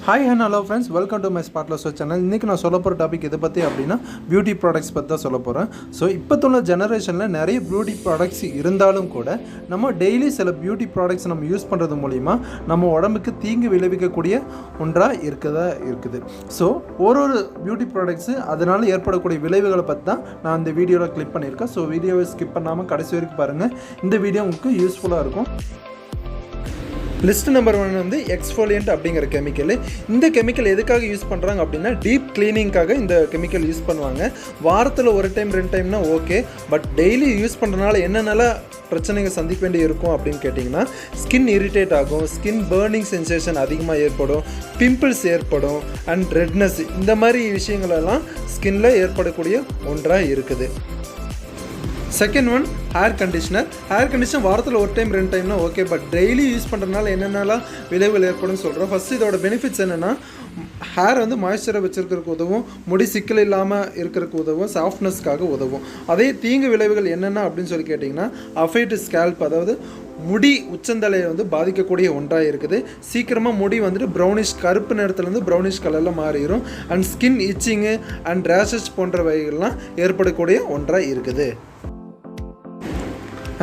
Hi and hello friends, welcome to my Spotless channel. இன்னைக்கு நான் சொல்ல போற டாபிக் எதை பத்தி அப்படினா பியூட்டி ப்ராடக்ட்ஸ் பத்தி தான் சொல்ல போறேன். சோ இப்போதுள்ள ஜெனரேஷன்ல நிறைய பியூட்டி ப்ராடக்ட்ஸ் இருந்தாலும் கூட நம்ம டெய்லி சில பியூட்டி ப்ராடக்ட்ஸ் நம்ம யூஸ் பண்றது மூலமா நம்ம உடம்புக்கு தீங்கு விளைவிக்கக்கூடிய ஒன்றா இருக்குது. சோ ஒரு பியூட்டி ப்ராடக்ட்ஸ் அதனால ஏற்படக்கூடிய விளைவுகளை பத்தி தான் நான் இந்த வீடியோல கிளிப் பண்ணிருக்கேன். சோ வீடியோவை ஸ்கிப் பண்ணாம கடைசி வரைக்கும் பாருங்க. இந்த வீடியோ உங்களுக்கு யூஸ்ஃபுல்லா இருக்கும். லிஸ்ட் நம்பர் 1 வந்து எக்ஸ்ஃபோலியன்ட் அப்படிங்கிற கெமிக்கல். இந்த கெமிக்கல் எதுக்காக யூஸ் பண்ணுறாங்க அப்படின்னா டீப் கிளீனிங்காக இந்த கெமிக்கல் யூஸ் பண்ணுவாங்க. வாரத்தில் ஒரு டைம் 2 டைம்னா ஓகே, பட் டெய்லி யூஸ் பண்ணுறதுனால என்னென்ன பிரச்சனைகள் சந்திக்க வேண்டி இருக்கும் அப்படின்னு கேட்டிங்கன்னா ஸ்கின் இரிட்டேட் ஆகும், ஸ்கின் பர்னிங் சென்சேஷன் அதிகமாக ஏற்படும், பிம்பிள்ஸ் ஏற்படும் அண்ட் ரெட்னஸ், இந்த மாதிரி விஷயங்களெல்லாம் ஸ்கின்ல ஏற்படக்கூடிய ஒன்றாக இருக்குது. Second one hair conditioner. Hair conditioner வாரத்தில் ஒரு டைம் 2 டைம்னா ஓகே, பட் டெய்லி யூஸ் பண்ணுறதுனால என்னென்னலாம் விளைவுகள் ஏற்படும் சொல்கிறோம். ஃபஸ்ட்டு இதோட பெனிஃபிட்ஸ் என்னென்னா ஹேர் வந்து மாய்ஸ்சரை வச்சுருக்கிறதுக்கு உதவும், முடி சிக்கல் இல்லாமல் இருக்கிறதுக்கு உதவும், சாஃப்ட்னஸ்க்காக உதவும். அதே தீங்கு விளைவுகள் என்னென்ன அப்படின்னு சொல்லி கேட்டிங்கன்னா அஃபெக்ட் ஸ்கேல்ப், அதாவது முடி உச்சந்தலையை வந்து பாதிக்கக்கூடிய ஒன்றாக இருக்குது. சீக்கிரமாக முடி வந்துட்டு ப்ரௌனிஷ் கருப்பு நிறத்துலேருந்து ப்ரௌனிஷ் கலரில் மாறிடும் and skin itching and rashes போன்றவைகள்லாம் ஏற்படக்கூடிய ஒன்றாக இருக்குது.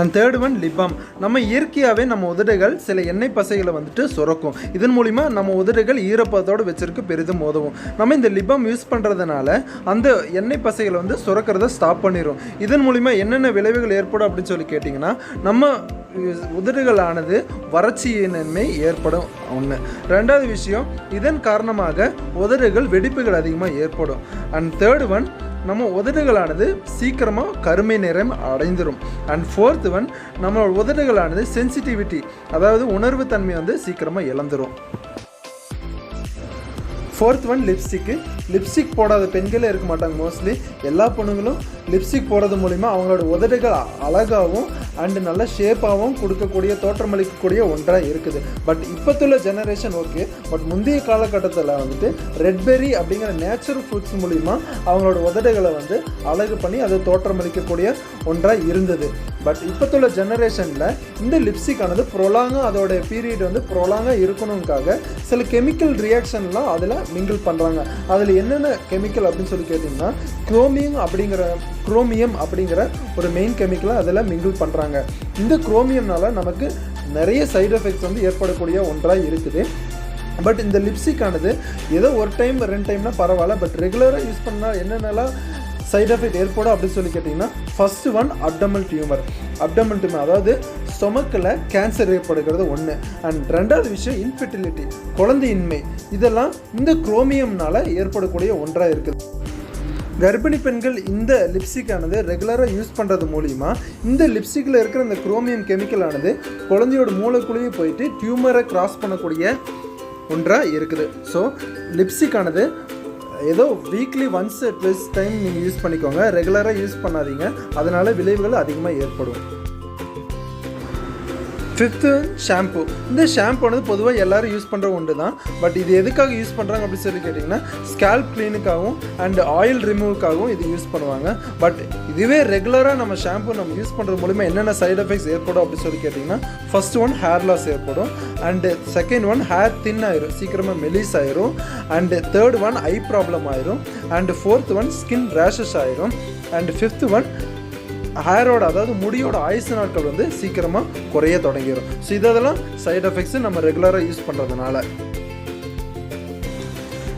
And third one lip balm. நம்ம இயற்கையாகவே நம்ம உதடுகள் சில எண்ணெய் பசைகளை வந்துட்டு சுரக்கும். இதன் மூலிமா நம்ம உதடுகள் ஈரப்பதத்தோடு வச்சிருக்க பெரிதும் உதவும். நம்ம இந்த லிப் பாம் யூஸ் பண்ணுறதுனால அந்த எண்ணெய் பசைகளை வந்து சுரக்கிறத ஸ்டாப் பண்ணிடும். இதன் மூலிமா என்னென்ன விளைவுகள் ஏற்படும் அப்படின்னு சொல்லி கேட்டிங்கன்னா நம்ம உதடுகளானது வறட்சியின்மை ஏற்படும் ஒன்று. ரெண்டாவது விஷயம், இதன் காரணமாக உதடுகள் வெடிப்புகள் அதிகமாக ஏற்படும். அண்ட் தேர்ட் ஒன், நம்ம உதடுகளானது சீக்கிரமாக கருமை நிறம் அடைந்துடும். அண்ட் ஃபோர்த் ஒன், நம்ம உதடுகளானது சென்சிட்டிவிட்டி, அதாவது உணர்வு தன்மை வந்து சீக்கிரமாக இழந்துடும். Fourth one lipstick. லிப்ஸ்டிக் போடாத பெண்களே இருக்க மாட்டாங்க. மோஸ்ட்லி எல்லா பொண்ணுங்களும் லிப்ஸ்டிக் போடுறது மூலிமா அவங்களோட உதடுகள் அழகாகவும் அண்டு நல்ல ஷேப்பாகவும் கொடுக்கக்கூடிய தோற்றமளிக்கக்கூடிய ஒன்றாக இருக்குது. பட் இப்போத்துள்ள ஜெனரேஷன் ஓகே, பட் முந்தைய காலகட்டத்தில் வந்துட்டு ரெட்பெரி அப்படிங்கிற நேச்சுரல் ஃப்ரூட்ஸ் மூலிமா அவங்களோட உதடுகளை வந்து அழகு பண்ணி அதை தோற்றமளிக்கக்கூடிய ஒன்றாக இருந்தது. பட் இப்போத்துள்ள ஜெனரேஷனில் இந்த லிப்ஸ்டிக்கானது ப்ரொலாங்காக அதோட பீரியட் வந்து ப்ரொலாங்காக இருக்கணுங்காக சில கெமிக்கல் ரியாக்ஷன்லாம் அதில் மிங்கிள் பண்ணுறாங்க. அதில் என்னென்ன கெமிக்கல் அப்படின்னு சொல்லி கேட்டிங்கன்னா குரோமியம் அப்படிங்கிற ஒரு மெயின் கெமிக்கலை அதில் மிங்கிள் பண்ணுறாங்க. இந்த குரோமியம்னால நமக்கு நிறைய சைடு எஃபெக்ட்ஸ் வந்து ஏற்படக்கூடிய ஒன்றாக இருக்குது. பட் இந்த லிப்ஸ்டிக்கானது ஏதோ ஒரு டைம் 2 டைம்னா பரவாயில்ல, பட் ரெகுலராக யூஸ் பண்ணால் என்னென்னலாம் சைட் எஃபெக்ட் ஏற்படும் அப்படின்னு சொல்லி கேட்டிங்கன்னா ஃபஸ்ட்டு ஒன் அப்டமல் டியூமர், அதாவது ஸ்டொமக்கில் கேன்சர் ஏற்படுகிறது ஒன்று. அண்ட் ரெண்டாவது விஷயம் இன்ஃபெர்டிலிட்டி, குழந்தையின்மை, இதெல்லாம் இந்த குரோமியம்னால ஏற்படக்கூடிய ஒன்றாக இருக்குது. கர்ப்பிணி பெண்கள் இந்த லிப்ஸ்டிக்கானது ரெகுலராக யூஸ் பண்ணுறது மூலிமா இந்த லிப்ஸ்டிக்கில் இருக்கிற இந்த குரோமியம் கெமிக்கலானது குழந்தையோட மூளைக்குள்ளேயே போயிட்டு டியூமரை கிராஸ் பண்ணக்கூடிய ஒன்றாக இருக்குது. ஸோ லிப்ஸ்டிக்கானது ஏதோ வீக்லி ஒன்ஸ் 2 டைம் நீங்கள் யூஸ் பண்ணிக்கோங்க, ரெகுலராக யூஸ் பண்ணாதீங்க, அதனால் விளைவுகள் அதிகமாக ஏற்படும். Fifth shampoo. இந்த ஷாம்புனாது பொதுவாக எல்லோரும் யூஸ் பண்ணுற ஒன்று தான். பட் இது எதுக்காக யூஸ் பண்ணுறாங்க அப்படின்னு சொல்லி கேட்டிங்கன்னா ஸ்கேல்ப் க்ளீனுக்காகவும் அண்ட் ஆயில் ரிமூவுக்காகவும் இது யூஸ் பண்ணுவாங்க. பட் இதுவே ரெகுலராக நம்ம ஷாம்பு நம்ம யூஸ் பண்ணுறது மூலிமா என்னென்ன சைட் எஃபெக்ட்ஸ் ஏற்படும் அப்படின்னு சொல்லி கேட்டிங்கன்னா ஃபஸ்ட் ஒன் ஹேர் லாஸ் ஏற்படும், and second one hair thin ஆயிரும், சீக்கிரமாக மெலிஸ் ஆயிரும், and third one eye problem ஆயிரும், and fourth one skin rashes ஆயிரும், அண்டு ஃபிஃப்த் ஒன் ஹேரோட, அதாவது முடியோட ஆயுசு நாட்கள் வந்து சீக்கிரமாக குறைய தொடங்கிடும். ஸோ இதெல்லாம் சைட் எஃபெக்ட்ஸு நம்ம ரெகுலராக யூஸ் பண்ணுறதுனால.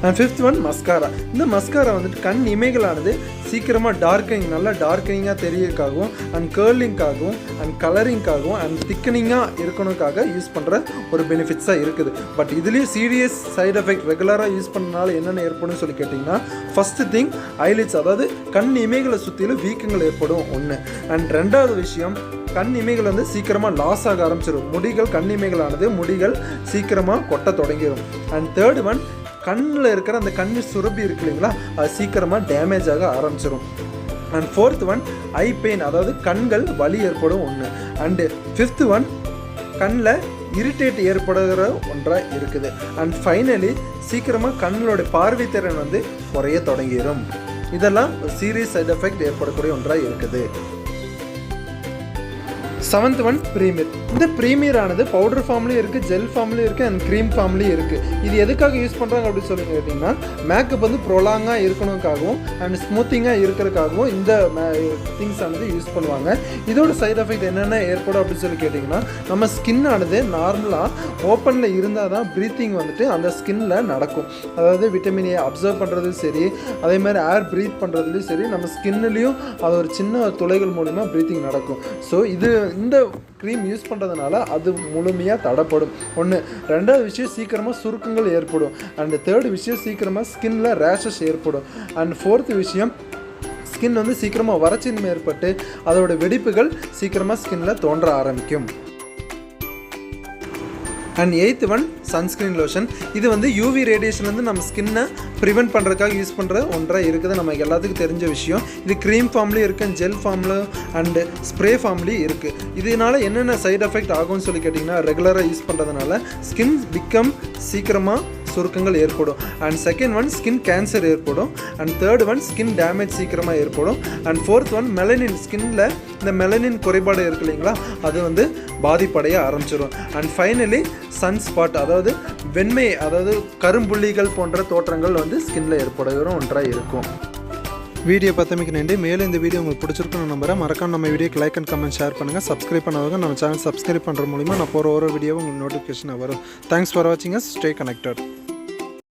And fifth one mascara. இந்த மஸ்காரா வந்துட்டு கண் இமைகளானது சீக்கிரமாக நல்லா டார்க்கனிங்காக தெரியறதுக்காகவும் அண்ட் கேர்லிங்காகவும் அண்ட் கலரிங்காகவும் அண்ட் திக்கனிங்காக இருக்கணுக்காக யூஸ் பண்ணுற ஒரு பெனிஃபிட்ஸாக இருக்குது. பட் இதுலேயும் சீரியஸ் சைட் எஃபெக்ட் ரெகுலராக யூஸ் பண்ணுறதுனால என்னென்ன ஏற்படும் சொல்லி கேட்டிங்கன்னா ஃபஸ்ட்டு திங் ஐலிட்ஸ், அதாவது கண் இமைகளை சுற்றிலும் வீக்கங்கள் ஏற்படும் ஒன்று. அண்ட் ரெண்டாவது விஷயம், கண் இமைகள் வந்து சீக்கிரமாக லாஸ் ஆக ஆரம்பிச்சிடும். கண் இமைகளானது முடிகள் சீக்கிரமாக கொட்ட தொடங்கிடும். அண்ட் தேர்ட் ஒன், கண்ணில் இருக்கிற அந்த கண்ணு சுரப்பி இருக்கு இல்லைங்களா, அது சீக்கிரமாக டேமேஜ் ஆக ஆரம்பிச்சிடும். And fourth one I pain, அதாவது கண்கள் வலி ஏற்படும் ஒன்று. அண்டு ஃபிஃப்த் ஒன் கண்ணில் இரிட்டேட் ஏற்படுகிற ஒன்றாக இருக்குது. அண்ட் ஃபைனலி சீக்கிரமாக கண்களோட பார்வை திறன் வந்து குறைய தொடங்கிடும். இதெல்லாம் சீரியஸ் சைட் எஃபெக்ட் ஏற்படக்கூடிய ஒன்றாக இருக்குது. Seventh one premier. இந்த ப்ரீமியர் ஆனது பவுடர் ஃபார்ம்லேயும் இருக்குது, ஜெல் ஃபார்ம்லேயும் இருக்குது அண்ட் க்ரீம் ஃபார்ம்லேயும் இருக்குது. இது எதுக்காக யூஸ் பண்ணுறாங்க அப்படின்னு சொல்லி கேட்டிங்கன்னா மேக்கப் வந்து ப்ரொலாங்காக இருக்கணுக்காகவும் அண்ட் ஸ்மூத்திங்காக இருக்கிறதுக்காகவும் இந்த திங்ஸ் ஆனது யூஸ் பண்ணுவாங்க. இதோட சைட் எஃபெக்ட் என்னென்ன ஏற்படும் அப்படின்னு சொல்லி கேட்டிங்கன்னா நம்ம ஸ்கின் ஆனது நார்மலாக ஓப்பனில் இருந்தால் தான் ப்ரீத்திங் வந்துட்டு அந்த ஸ்கின்னில் நடக்கும். அதாவது விட்டமின் ஏ அப்சர்வ் பண்ணுறதும் சரி, அதே மாதிரி ஏர் ப்ரீத் பண்ணுறதுலையும் சரி, நம்ம ஸ்கின்னுலேயும் அது ஒரு சின்ன துளைகள் மூலிமா ப்ரீத்திங் நடக்கும். ஸோ இந்த க்ரீம் யூஸ் பண்ணுறதுனால அது முழுமையாக தடைப்படும். ஒன்று. ரெண்டாவது விஷயம் சீக்கிரமாக சுருக்கங்கள் ஏற்படும். அண்ட் தேர்டு விஷயம் சீக்கிரமாக ஸ்கின்ல ரேஷஸ் ஏற்படும். அண்ட் ஃபோர்த்து விஷயம் ஸ்கின் வந்து சீக்கிரமாக வறட்சியின்மை ஏற்பட்டு அதோட வெடிப்புகள் சீக்கிரமாக ஸ்கின்ல தோன்ற ஆரம்பிக்கும். And 8th one sunscreen lotion. இது வந்து யூவி ரேடியேஷன்லேருந்து நம்ம ஸ்கின்னை ப்ரிவெண்ட் பண்ணுறதுக்காக யூஸ் பண்ணுற ஒன்றாக இருக்குது. நமக்கு எல்லாத்துக்கும் தெரிஞ்ச விஷயம். இது க்ரீம் ஃபார்ம்லேயும் இருக்குது, ஜெல் ஃபார்மில் அண்டு ஸ்ப்ரே ஃபார்ம்லேயும் இருக்குது. இதனால் என்னென்ன சைட் எஃபெக்ட் ஆகும்னு சொல்லி கேட்டிங்கன்னா ரெகுலராக யூஸ் பண்ணுறதுனால ஸ்கின் பிகம் சீக்கிரமாக சுருக்கங்கள் ஏற்படும். And second one skin cancer ஏற்படும். And third one skin damage சீக்கிரமாக ஏற்படும். And fourth one melanin. ஸ்கின்னில் இந்த மெலனின் குறைபாடு இருக்கு இல்லைங்களா, அது வந்து பாதிப்படைய ஆரம்பிச்சிடும். அண்ட் ஃபைனலி சன்ஸ்பாட், அதாவது வெண்மை, அதாவது கரும்புள்ளிகள் போன்ற தோற்றங்கள் வந்து ஸ்கின்னில் ஏற்படுகிற ஒன்றாக இருக்கும். வீடியோ பார்த்தமைக்கு நன்றி. மேலும் இந்த வீடியோ உங்களுக்கு பிடிச்சிருக்குன்னு நம்புறேன். மறக்காம நம்ம வீடியோக்கு லைக் அண்ட் கமெண்ட் ஷேர் பண்ணுங்கள். சப்ஸ்கிரைப் பண்ணாதவங்க நம்ம சேனல் சப்ஸ்கிரைப் பண்ணுற மூலிமா நான் போகிற ஒரு வீடியோவும் உங்களுக்கு நோட்டிஃபிகேஷன் வரும். தேங்க்ஸ் ஃபார் வாட்சிங் அஸ். Stay connected.